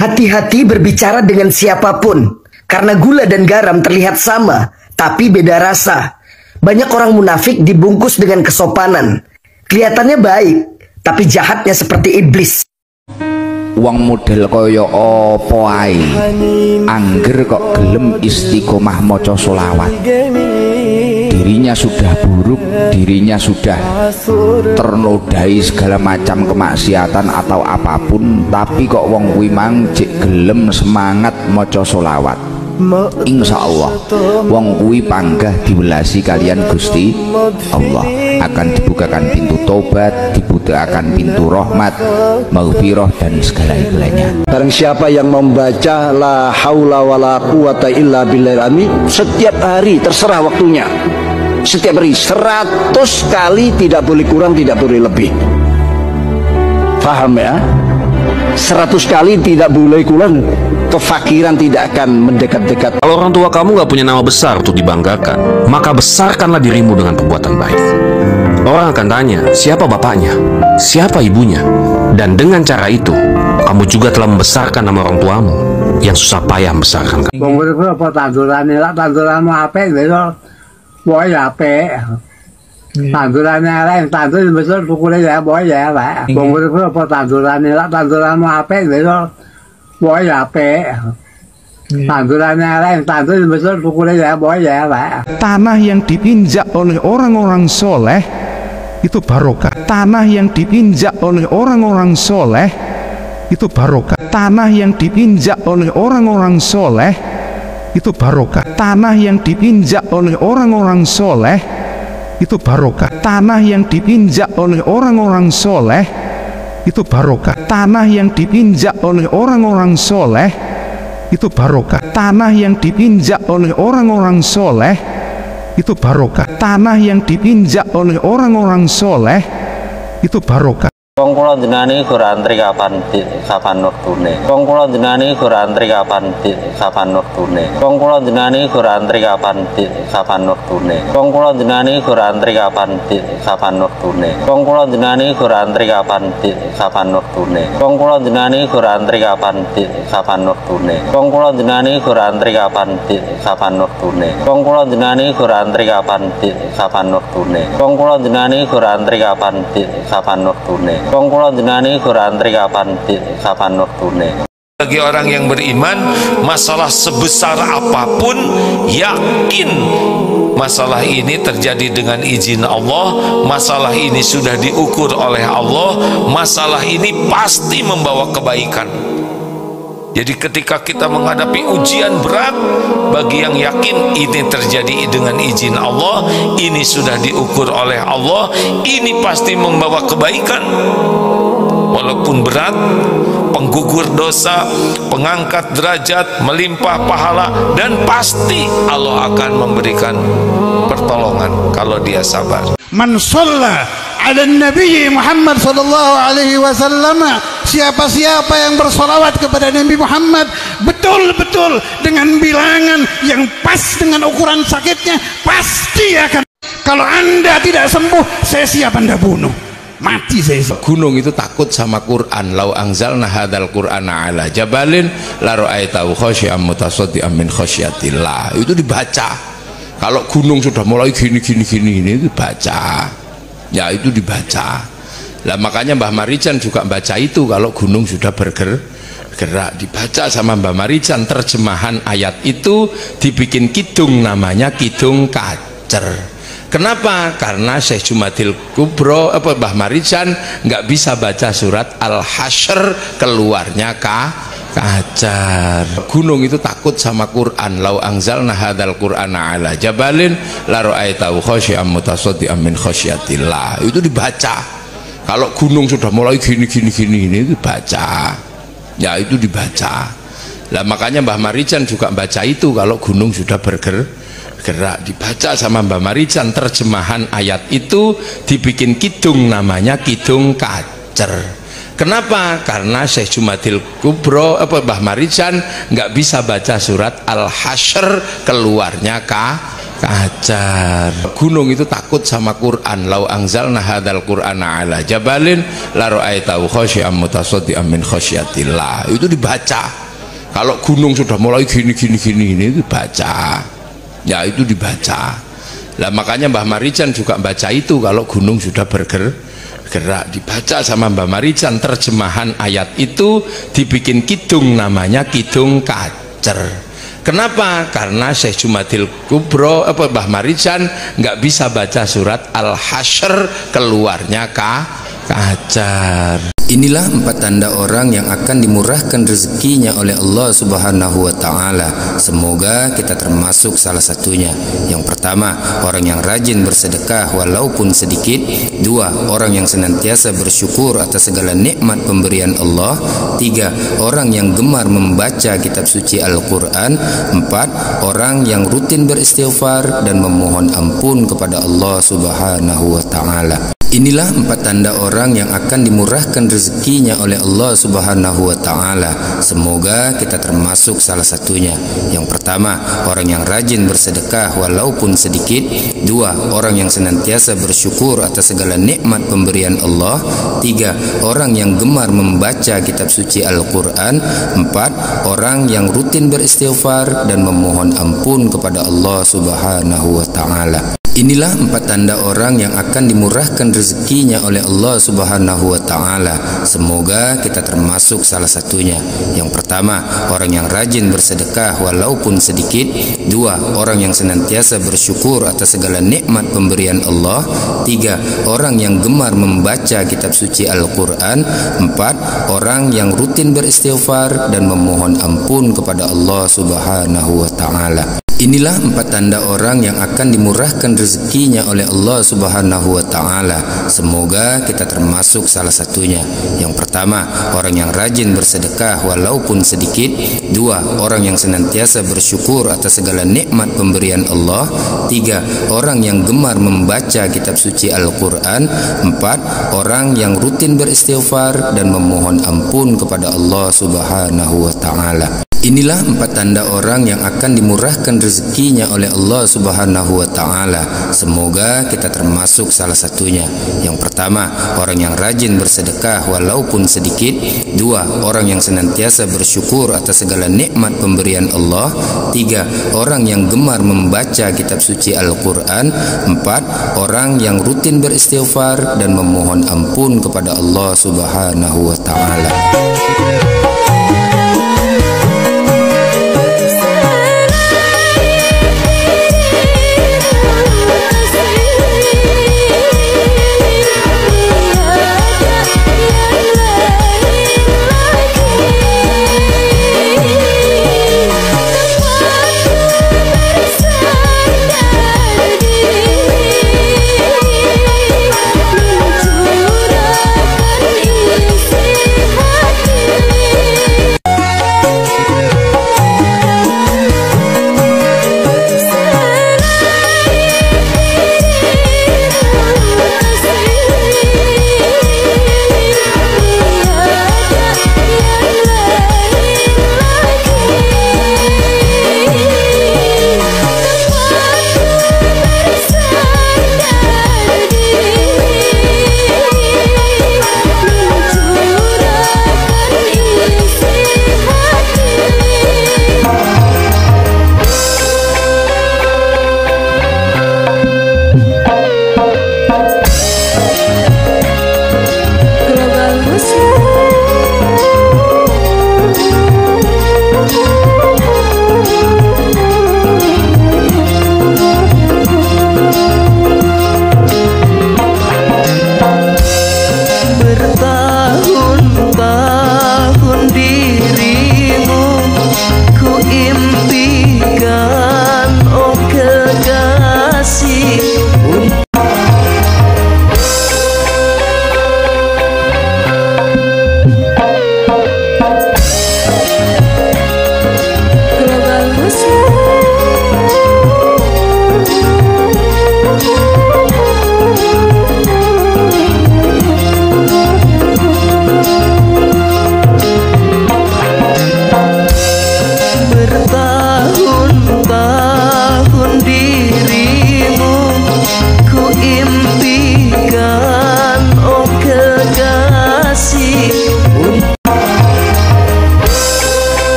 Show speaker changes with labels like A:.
A: Hati-hati berbicara dengan siapapun, karena gula dan garam terlihat sama, tapi beda rasa. Banyak orang munafik dibungkus dengan kesopanan. Kelihatannya baik, tapi jahatnya seperti iblis.
B: Wong model kaya apa ae angger kok gelem istiqomah maca sholawat, dirinya sudah buruk, dirinya sudah ternodai segala macam kemaksiatan atau apapun, tapi kok wong kuwi mang jek gelem semangat maca sholawat. Insya Allah wong kuwi panggah diwelasi kalian Gusti Allah, akan dibukakan pintu tobat, dibukakan pintu rahmat, maghfirah dan segala-galanya.
C: Barang siapa yang membaca la haula wala quwata illa billahil azim setiap hari, terserah waktunya, setiap hari 100 kali, tidak boleh kurang, tidak boleh lebih. Paham ya? 100 kali tidak boleh kurang. Kefakiran tidak akan mendekat-dekat.
D: Kalau orang tua kamu gak punya nama besar untuk dibanggakan, maka besarkanlah dirimu dengan perbuatan baik. Orang akan tanya, siapa bapaknya? Siapa ibunya? Dan dengan cara itu, kamu juga telah membesarkan nama orang tuamu yang susah payah membesarkan kamu.
E: Apa tandurannya lah, tanduranmu apa itu? Boy apa? Tandurannya lain, tandur besar pukulnya ya boy ya lah. Apa tandurannya lah, tanduranmu apa itu? Boy apa? Tandurannya lain, tandur besar pukulnya ya boy ya lah.
F: Tanah yang dipinjak oleh orang-orang soleh itu barokah. Tanah yang dipinjak oleh orang-orang soleh itu barokah. Tanah yang dipinjak oleh orang-orang soleh itu barokah. Tanah yang dipinjak oleh orang-orang soleh itu barokah. Tanah yang dipinjak oleh orang-orang soleh itu barokah. Tanah yang dipinjak oleh orang-orang soleh itu barokah. Tanah yang dipinjak oleh orang-orang soleh itu barokah. Tanah yang dipinjak oleh orang-orang soleh itu barokah.
G: Wong kula jenengan iki ora antri kapan wektune. Wong kula jenengan iki ora antri kapan wektune. Wong kula jenengan iki ora antri kapan wektune. Wong kula jenengan iki ora antri kapan wektune. Wong kula jenengan iki ora antri kapan wektune. Wong kula jenengan iki ora antri kapan wektune. Wong kula jenengan iki ora antri kapan wektune. Wong kula jenengan iki ora antri kapan wektune. Wong kula jenengan iki ora antri kapan wektune. Wong kula jenengan iki ora antri kapan wektune.
H: Bagi orang yang beriman, masalah sebesar apapun, yakin masalah ini terjadi dengan izin Allah, masalah ini sudah diukur oleh Allah, masalah ini pasti membawa kebaikan. Jadi ketika kita menghadapi ujian berat, bagi yang yakin ini terjadi dengan izin Allah, ini sudah diukur oleh Allah, ini pasti membawa kebaikan. Walaupun berat, penggugur dosa, pengangkat derajat, melimpah pahala, dan pasti Allah akan memberikan pertolongan kalau dia sabar.
I: Man shalla ala Nabi Muhammad sallallahu alaihi wasallam, siapa-siapa yang bersolawat kepada Nabi Muhammad betul-betul dengan bilangan yang pas dengan ukuran sakitnya, pasti akan. Kalau Anda tidak sembuh, saya siap Anda bunuh, mati saya.
J: Gunung itu takut sama Quran. Lau anzalna hadzal qur'ana ala jabalin la ra'aitahu khasyi'an mutasaddian min khasyatillah. Itu dibaca. Kalau gunung sudah mulai gini ini itu baca. Ya itu dibaca. Lah makanya Mbah Marijan juga baca itu kalau gunung sudah bergerak, dibaca sama Mbah Marijan. Terjemahan ayat itu dibikin kidung, namanya Kidung Kacer. Kenapa? Karena Syekh Jumadil Kubro Mbah Marijan nggak bisa baca surat Al-Hasyr, keluarnya Kacar. Gunung itu takut sama Quran. Lau anzalna hadzal qur'ana ala jabalin la ra'aitahu khasyi'an mutasaddian min khasyatillah. Itu dibaca. Kalau gunung sudah mulai gini ini itu baca. Ya itu dibaca. Lah makanya Mbah Marijan juga baca itu kalau gunung sudah bergerak, dibaca sama Mbah Marijan. Terjemahan ayat itu dibikin kidung, namanya Kidung Kacer. Kenapa? Karena Syekh Jumadil Kubro Mbah Marijan nggak bisa baca surat Al-Hasyr, keluarnya kacar. Gunung itu takut sama Quran. Lau anzalna hadzal qur'ana ala jabalin la ra'aitahu khashi'an mutasaddian min khasyatillah. Itu dibaca. Kalau gunung sudah mulai gini ini dibaca. Ya itu dibaca. Lah makanya Mbah Marijan juga baca itu kalau gunung sudah bergerak, dibaca sama Mbah Marijan terjemahan ayat itu, dibikin kidung namanya kidung kacer. Kenapa? Karena Syekh Jumadil Kubro Mbah Marijan nggak bisa baca surat Al-Hasyr, keluarnya kacar.
K: Inilah 4 tanda orang yang akan dimurahkan rezekinya oleh Allah Subhanahu wa Ta'ala. Semoga kita termasuk salah satunya. Yang pertama, orang yang rajin bersedekah walaupun sedikit. 2, orang yang senantiasa bersyukur atas segala nikmat pemberian Allah. 3, orang yang gemar membaca kitab suci Al-Quran. 4, orang yang rutin beristighfar dan memohon ampun kepada Allah Subhanahu wa Ta'ala. Inilah 4 tanda orang yang akan dimurahkan rezekinya oleh Allah Subhanahu wa Ta'ala. Semoga kita termasuk salah satunya. Yang pertama, orang yang rajin bersedekah walaupun sedikit. 2, orang yang senantiasa bersyukur atas segala nikmat pemberian Allah. 3, orang yang gemar membaca kitab suci Al-Quran. 4, orang yang rutin beristighfar dan memohon ampun kepada Allah Subhanahu wa Ta'ala. Inilah 4 tanda orang yang akan dimurahkan rezekinya oleh Allah Subhanahu wa Ta'ala. Semoga kita termasuk salah satunya. Yang pertama, orang yang rajin bersedekah walaupun sedikit. 2, orang yang senantiasa bersyukur atas segala nikmat pemberian Allah. 3, orang yang gemar membaca kitab suci Al-Quran. 4, orang yang rutin beristighfar dan memohon ampun kepada Allah Subhanahu wa Ta'ala. Inilah 4 tanda orang yang akan dimurahkan rezekinya oleh Allah Subhanahu wa Ta'ala. Semoga kita termasuk salah satunya. Yang pertama, orang yang rajin bersedekah walaupun sedikit. 2, orang yang senantiasa bersyukur atas segala nikmat pemberian Allah. 3, orang yang gemar membaca kitab suci Al-Quran. 4, orang yang rutin beristighfar dan memohon ampun kepada Allah Subhanahu wa Ta'ala. Inilah 4 tanda orang yang akan dimurahkan rezekinya oleh Allah Subhanahu wa Ta'ala. Semoga kita termasuk salah satunya. Yang pertama, orang yang rajin bersedekah walaupun sedikit. 2, orang yang senantiasa bersyukur atas segala nikmat pemberian Allah. 3, orang yang gemar membaca kitab suci Al-Quran. 4, orang yang rutin beristighfar dan memohon ampun kepada Allah Subhanahu wa Ta'ala.